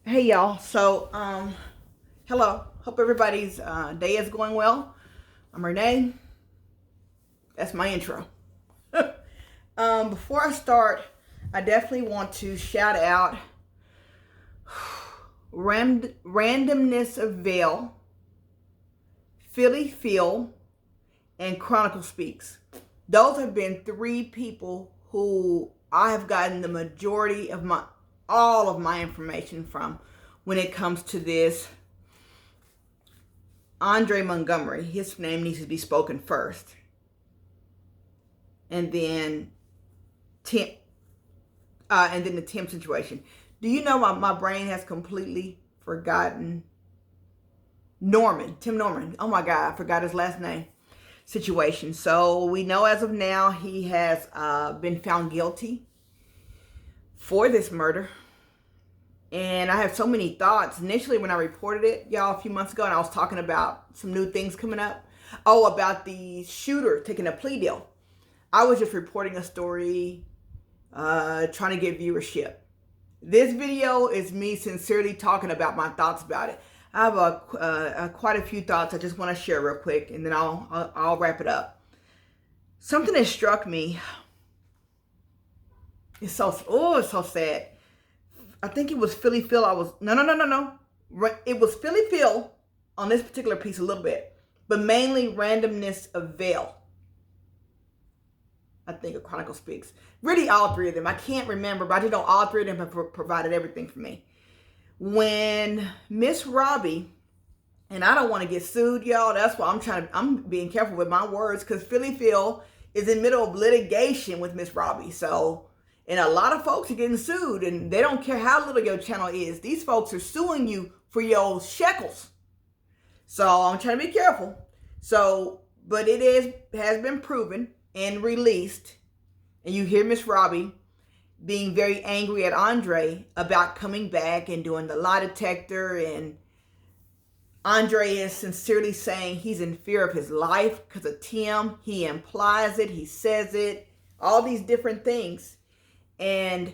Hey y'all. Hello. Hope everybody's day is going well. I'm Renee. That's my intro. Before I start, I definitely want to shout out Randomness of Veil, Philly Phil, and Chronicle Speaks. Those have been three people who I have gotten the majority of all of my information from when it comes to this. Andre Montgomery, his name needs to be spoken first. And then Tim, and then the Tim situation. Do you know my brain has completely forgotten Tim Norman. Oh my God, I forgot his last name. Situation. So we know as of now he has been found guilty for this murder. And I have so many thoughts. Initially, when I reported it, y'all, a few months ago, and I was talking about some new things coming up. Oh, about the shooter taking a plea deal. I was just reporting a story, trying to get viewership. This video is me sincerely talking about my thoughts about it. I have quite a few thoughts I just want to share real quick, and then I'll wrap it up. Something that struck me. It's so sad. I think it was Philly Phil. No. It was Philly Phil on this particular piece a little bit, but mainly Randomness of Veil. I think a Chronicle Speaks. Really, all three of them. I can't remember, but I just know all three of them have provided everything for me. When Miss Robbie, and I don't want to get sued, y'all. That's why I'm being careful with my words, because Philly Phil is in the middle of litigation with Miss Robbie. And a lot of folks are getting sued, and they don't care how little your channel is. These folks are suing you for your shekels. So I'm trying to be careful. But it has been proven and released. And you hear Miss Robbie being very angry at Andre about coming back and doing the lie detector. And Andre is sincerely saying he's in fear of his life because of Tim. He implies it. He says it. All these different things. And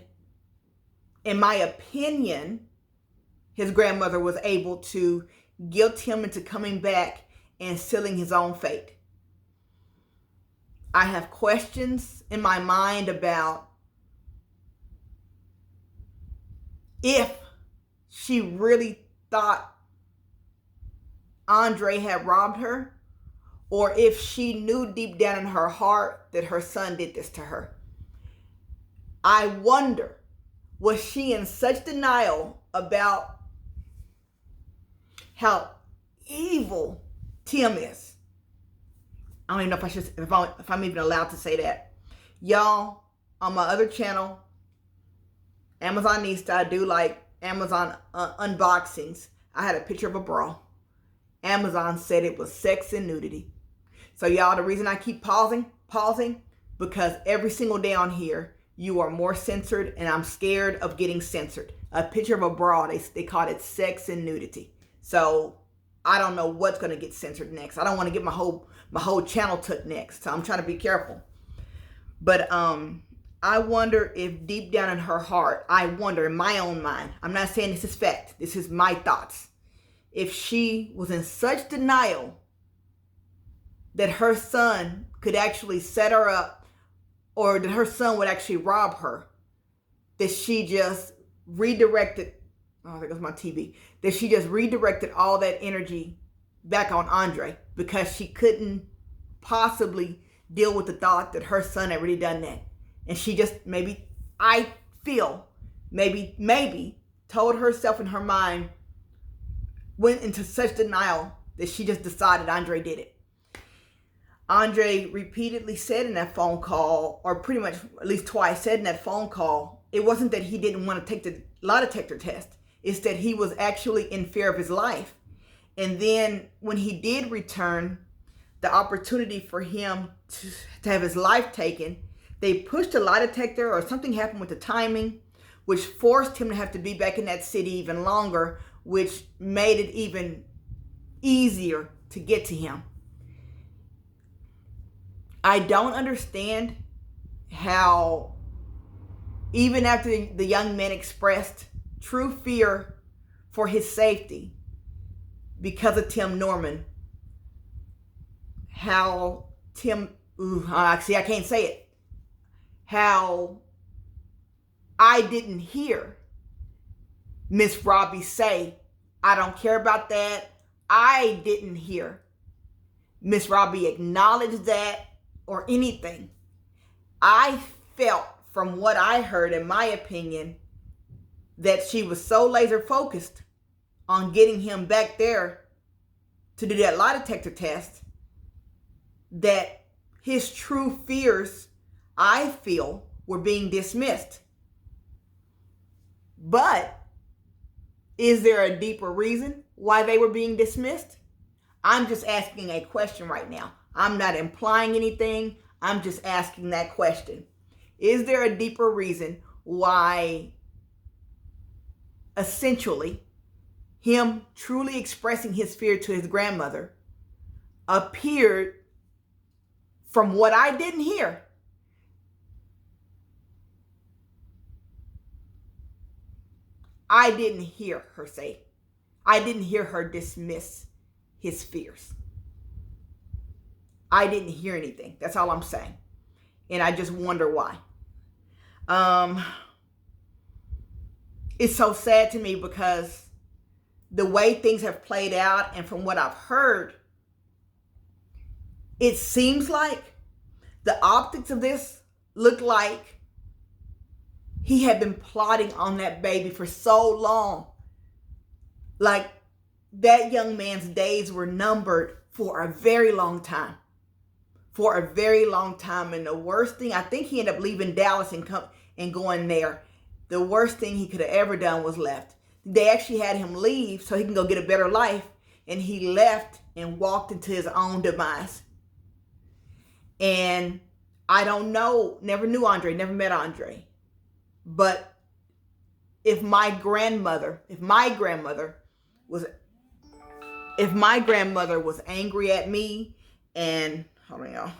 in my opinion, his grandmother was able to guilt him into coming back and sealing his own fate. I have questions in my mind about if she really thought Andre had robbed her, or if she knew deep down in her heart that her son did this to her. I wonder, was she in such denial about how evil Tim is? I don't even know if I'm even allowed to say that. Y'all, on my other channel, Amazonista, I do like Amazon unboxings. I had a picture of a bra. Amazon said it was sex and nudity. So y'all, the reason I keep pausing, because every single day on here, you are more censored, and I'm scared of getting censored. A picture of a bra, they called it sex and nudity. So I don't know what's going to get censored next. I don't want to get my whole channel took next. So I'm trying to be careful. But I wonder if deep down in her heart, I wonder in my own mind, I'm not saying this is fact, this is my thoughts, if she was in such denial that her son could actually set her up, or that her son would actually rob her, that she just redirected, oh, there goes my TV, that she just redirected all that energy back on Andre because she couldn't possibly deal with the thought that her son had already done that. And she just maybe told herself in her mind, went into such denial that she just decided Andre did it. Andre repeatedly said in that phone call, or pretty much at least twice said in that phone call, it wasn't that he didn't want to take the lie detector test. It's that he was actually in fear of his life. And then when he did return, the opportunity for him to have his life taken, they pushed a lie detector, or something happened with the timing, which forced him to have to be back in that city even longer, which made it even easier to get to him. I don't understand how, even after the young man expressed true fear for his safety because of Tim Norman. How I can't say it. How I didn't hear Miss Robbie say, I don't care about that. I didn't hear Miss Robbie acknowledge that or anything. I felt from what I heard, in my opinion, that she was so laser focused on getting him back there to do that lie detector test that his true fears, I feel, were being dismissed. But is there a deeper reason why they were being dismissed? I'm just asking a question right now. I'm not implying anything. I'm just asking that question. Is there a deeper reason why essentially him truly expressing his fear to his grandmother appeared, from what I didn't hear, I didn't hear her say, I didn't hear her dismiss his fears. I didn't hear anything. That's all I'm saying. And I just wonder why. It's so sad to me because the way things have played out and from what I've heard, it seems like the optics of this look like he had been plotting on that baby for so long. Like that young man's days were numbered for a very long time. For a very long time. And the worst thing, I think he ended up leaving Dallas and going there. The worst thing he could have ever done was left. They actually had him leave so he can go get a better life. And he left and walked into his own demise. And I don't know, never knew Andre, never met Andre. But if my grandmother was angry at me and, hold on y'all,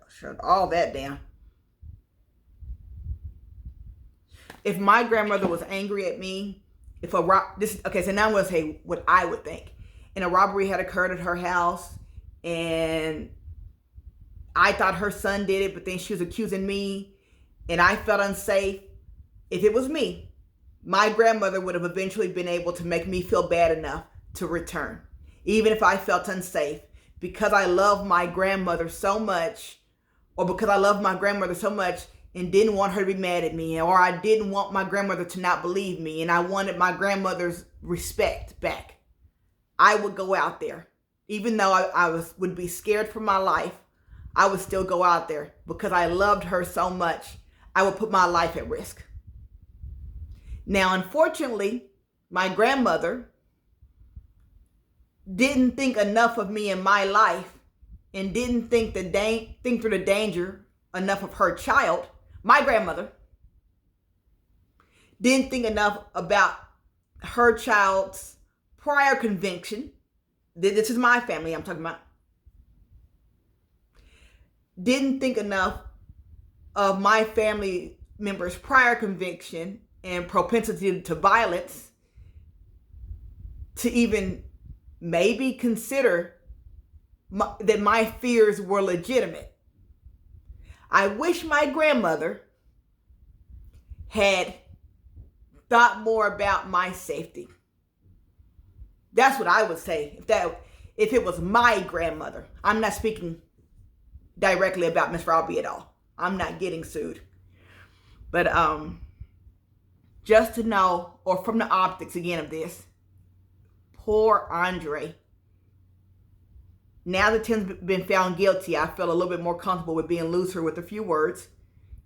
shut all that down. If my grandmother was angry at me, so now I'm going to say what I would think. And a robbery had occurred at her house and I thought her son did it, but then she was accusing me and I felt unsafe. If it was me, my grandmother would have eventually been able to make me feel bad enough to return. Even if I felt unsafe, because I love my grandmother so much, or because I love my grandmother so much and didn't want her to be mad at me, or I didn't want my grandmother to not believe me and I wanted my grandmother's respect back, I would go out there. Even though I would be scared for my life, I would still go out there because I loved her so much. I would put my life at risk. Now, unfortunately, my grandmother didn't think enough of me in my life and didn't think through the danger enough of her child. My grandmother didn't think enough about her child's prior conviction. This is my family I'm talking about. Didn't think enough of my family members' prior conviction and propensity to violence to even maybe consider that my fears were legitimate. I wish my grandmother had thought more about my safety. That's what I would say if it was my grandmother. I'm not speaking directly about Miss Robbie at all. I'm not getting sued. But just to know, or from the optics again of this, poor Andre. Now that Tim's been found guilty, I feel a little bit more comfortable with being looser with a few words.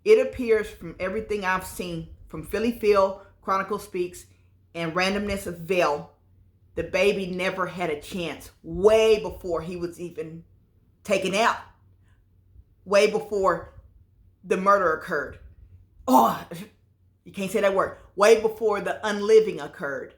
It appears from everything I've seen from Philly Phil, Chronicle Speaks, and Randomness of Vail, the baby never had a chance way before he was even taken out. Way before the murder occurred. Oh, you can't say that word. Way before the unliving occurred.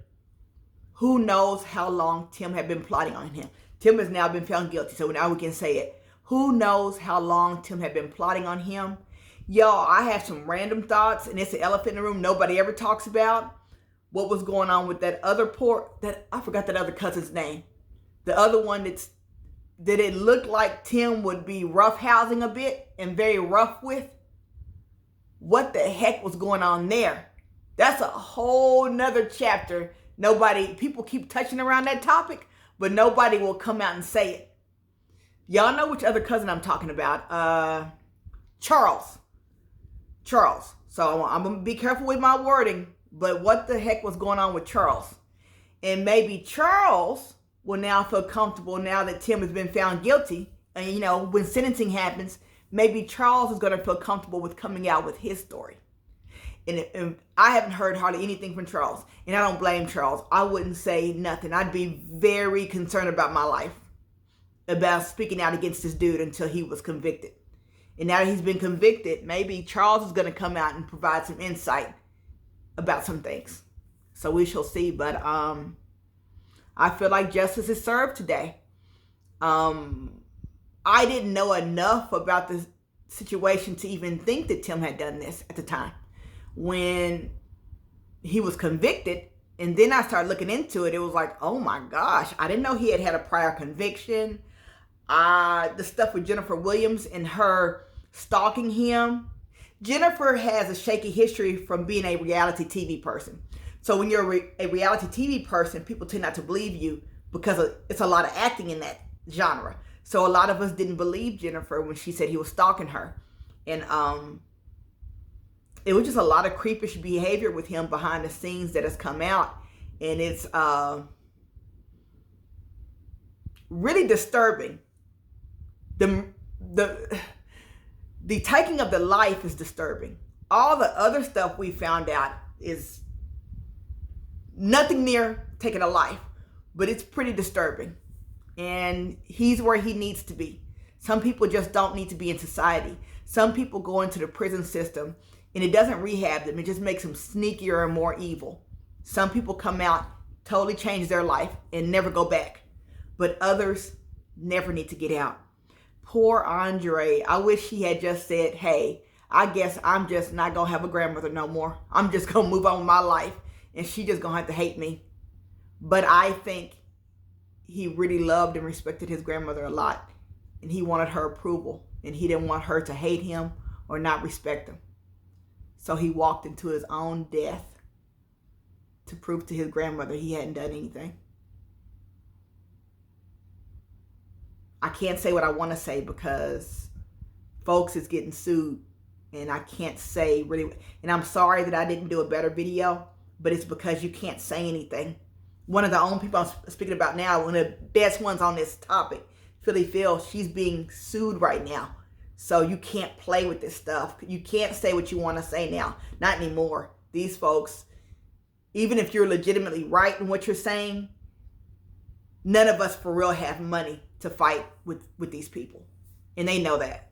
Who knows how long Tim had been plotting on him. Tim has now been found guilty, so now we can say it. Who knows how long Tim had been plotting on him? Y'all, I have some random thoughts, and it's an elephant in the room nobody ever talks about. what was going on with that other I forgot that other cousin's name. The other one that it looked like Tim would be roughhousing a bit and very rough with. What the heck was going on there? That's a whole nother chapter. People keep touching around that topic, but nobody will come out and say it. Y'all know which other cousin I'm talking about. Charles. So I'm going to be careful with my wording, but what the heck was going on with Charles? And maybe Charles will now feel comfortable now that Tim has been found guilty. And, when sentencing happens, maybe Charles is going to feel comfortable with coming out with his story. And I haven't heard hardly anything from Charles. And I don't blame Charles. I wouldn't say nothing. I'd be very concerned about my life, about speaking out against this dude until he was convicted. And now that he's been convicted, maybe Charles is going to come out and provide some insight about some things. So we shall see. But I feel like justice is served today. I didn't know enough about the situation to even think that Tim had done this at the time. When he was convicted, and then I started looking into it, it was like, oh my gosh, I didn't know he had a prior conviction. The stuff with Jennifer Williams and her stalking him. Jennifer has a shaky history from being a reality TV person. So when you're a reality TV person, people tend not to believe you because it's a lot of acting in that genre. So a lot of us didn't believe Jennifer when she said he was stalking her. And it was just a lot of creepish behavior with him behind the scenes that has come out. And it's really disturbing. The taking of the life is disturbing. All the other stuff we found out is nothing near taking a life, but it's pretty disturbing. And he's where he needs to be. Some people just don't need to be in society. Some people go into the prison system and it doesn't rehab them. It just makes them sneakier and more evil. Some people come out, totally change their life and never go back. But others never need to get out. Poor Andre. I wish he had just said, hey, I guess I'm just not going to have a grandmother no more. I'm just going to move on with my life. And she just going to have to hate me. But I think he really loved and respected his grandmother a lot. And he wanted her approval. And he didn't want her to hate him or not respect him. So he walked into his own death to prove to his grandmother he hadn't done anything. I can't say what I want to say because folks is getting sued. And I can't say really. And I'm sorry that I didn't do a better video. But it's because you can't say anything. One of the only people I'm speaking about now, one of the best ones on this topic, Philly Phil, she's being sued right now. So you can't play with this stuff. You can't say what you want to say now. Not anymore. These folks, even if you're legitimately right in what you're saying, none of us for real have money to fight with these people. And they know that.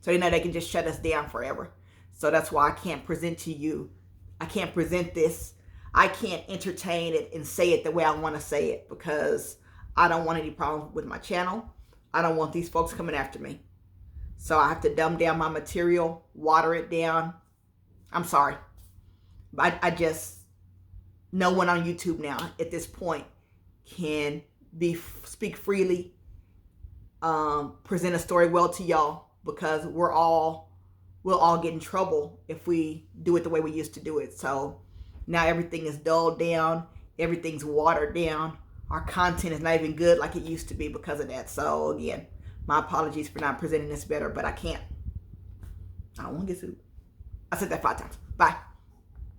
So they know they can just shut us down forever. So that's why I can't present to you. I can't present this. I can't entertain it and say it the way I want to say it because I don't want any problems with my channel. I don't want these folks coming after me. So I have to dumb down my material, water it down. I'm sorry. I just, no one on YouTube now at this point can speak freely, present a story well to y'all because we'll all get in trouble if we do it the way we used to do it. So now everything is dulled down. Everything's watered down. Our content is not even good like it used to be because of that. So again, my apologies for not presenting this better, but I can't. I don't want to get sued. I said that 5 times. Bye.